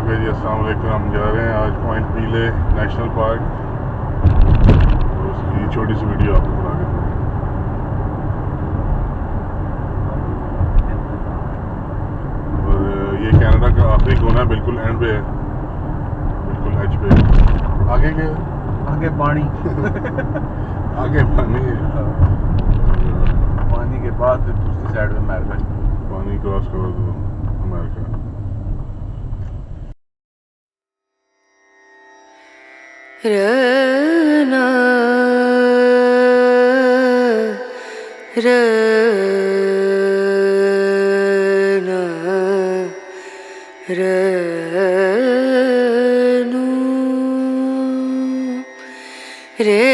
Okay जी, अस्सलाम वालेकुम। हम जा रहे हैं आज पॉइंट पीले नेशनल पार्क। उसकी छोटी सी वीडियो आपको बना के दूँ। और ये कनाडा का आखिरी कोना बिल्कुल एंड पे है, बिल्कुल एज पे। आगे के आगे पानी आगे पानी है, पानी के बाद दूसरी साइड में अमेरिका। पानी क्रॉस कर दो अमेरिका। रना रना रनु रे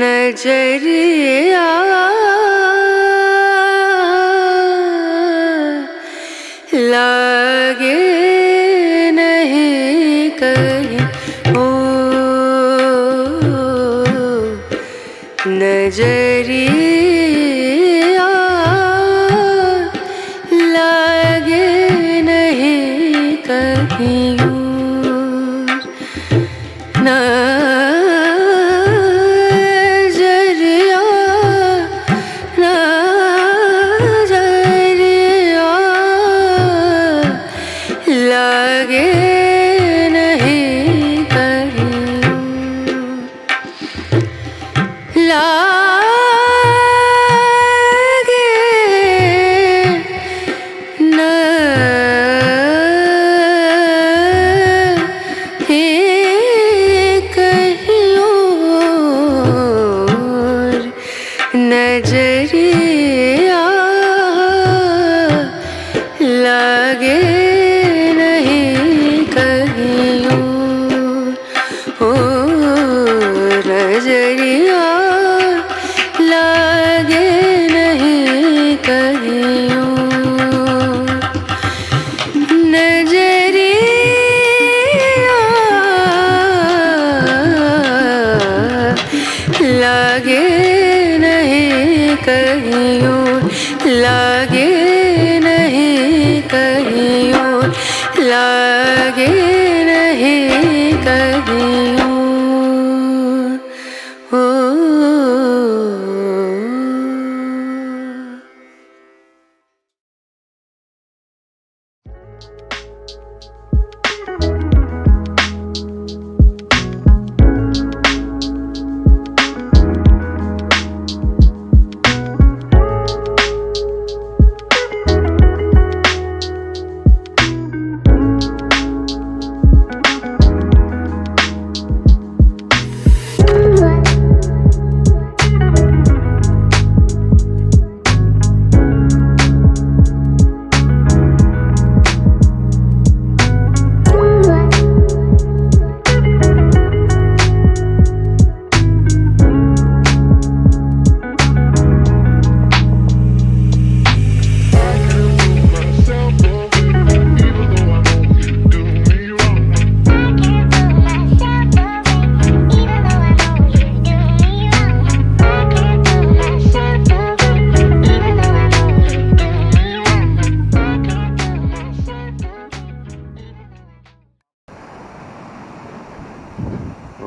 नजरिया लागे नहीं कहीं ओ नजरिया लागे नहीं कहीं नजरिया लागे नहीं कहीं ओ नजरिया लागे नहीं कहीं नजरिया लागे कहीं लागे नहीं कहीं लागे नहीं कहीं ओ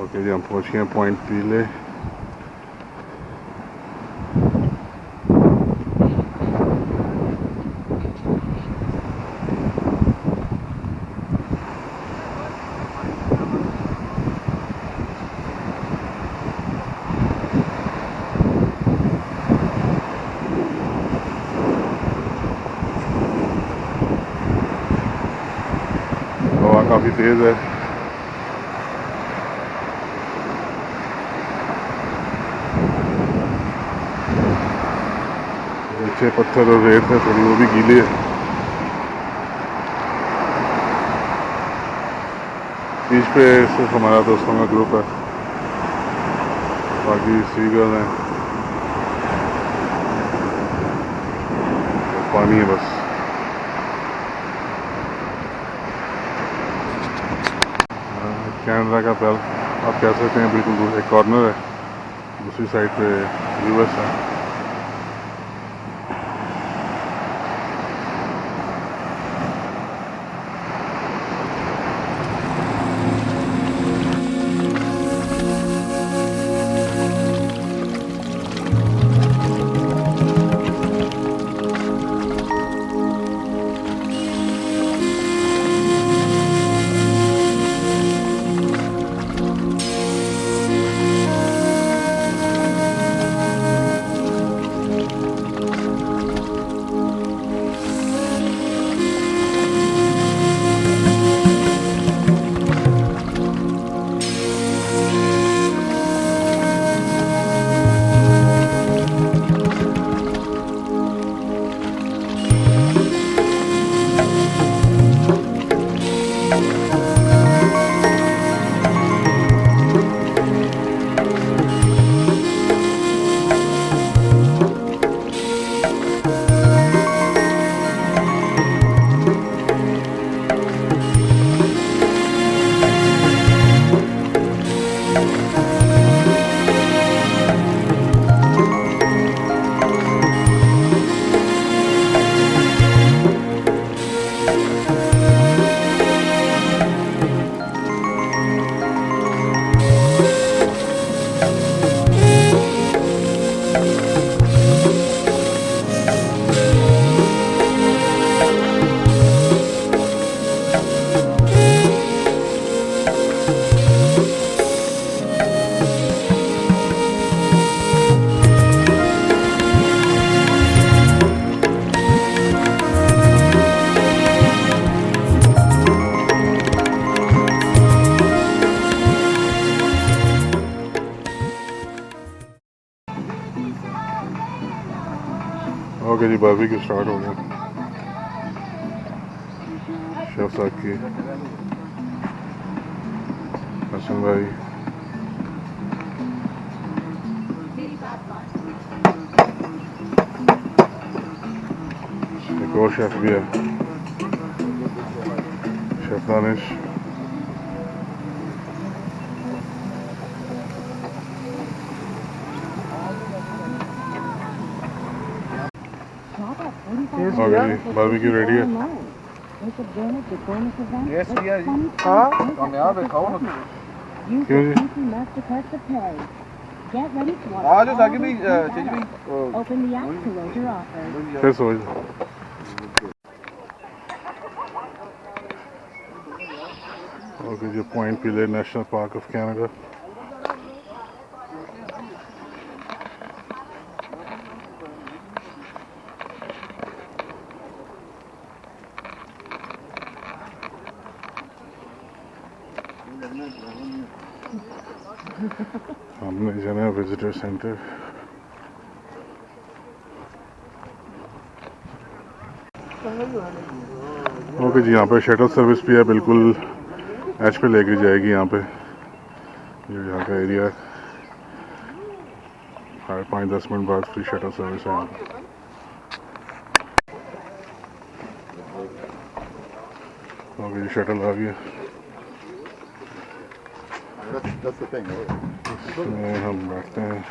ओके जी, हम पहुँच गए हैं पॉइंट पीले। हवा काफ़ी तेज़ है। नीचे पत्थर और रेत है थोड़ी, वो भी गीली है। बीच पे सिर्फ हमारा दोस्तों का ग्रुप है, बाकी सीगल हैं, पानी है बस। कनाडा का पहल आप कह सकते हैं बिल्कुल एक कॉर्नर है, दूसरी साइड पे यूएस है। ओके जी, बारबेक्यू स्टार्ट हो गया। शेफ साहब की, हसन भाई, एक और शेफ भी है, शेफ दानिश। ओके जी, बारबेक्यू रेडी है। यस भैया जी। हाँ कामयाब है, खाओ ना। क्यों जी? आज साकी भी चीज भी फिर सोच लो। ओके जी, पॉइंट पीले नेशनल पार्क ऑफ कनाडा। हमने जाना है विजिटर सेंटर। ओके जी, यहाँ पे शटल सर्विस भी है, बिल्कुल एच पे लेके जाएगी। यहाँ पे ये यहाँ का एरिया है, 5-10 मिनट बाद फ्री शटल सर्विस है यहाँ पे। ओके जी, शटल आ गया। इसमें हम बैठते हैं।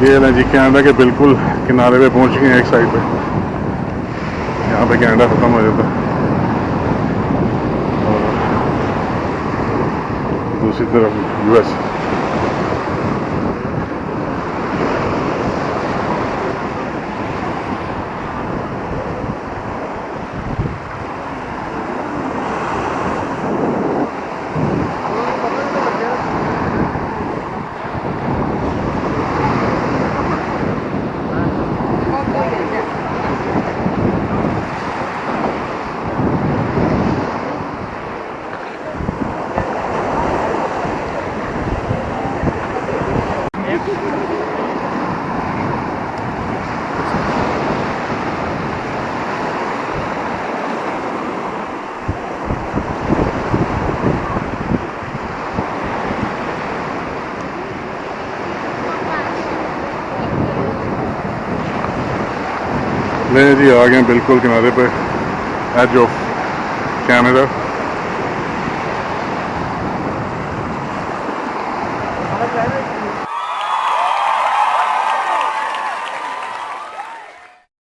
ये ना जी कनाडा के बिल्कुल किनारे पे पहुंच गए हैं एक साइड पे। यहाँ पे कनाडा ख़त्म हो जाता है और दूसरी तरफ यूएस। ले जी आ गए बिल्कुल किनारे पे, एज ऑफ कनाडा।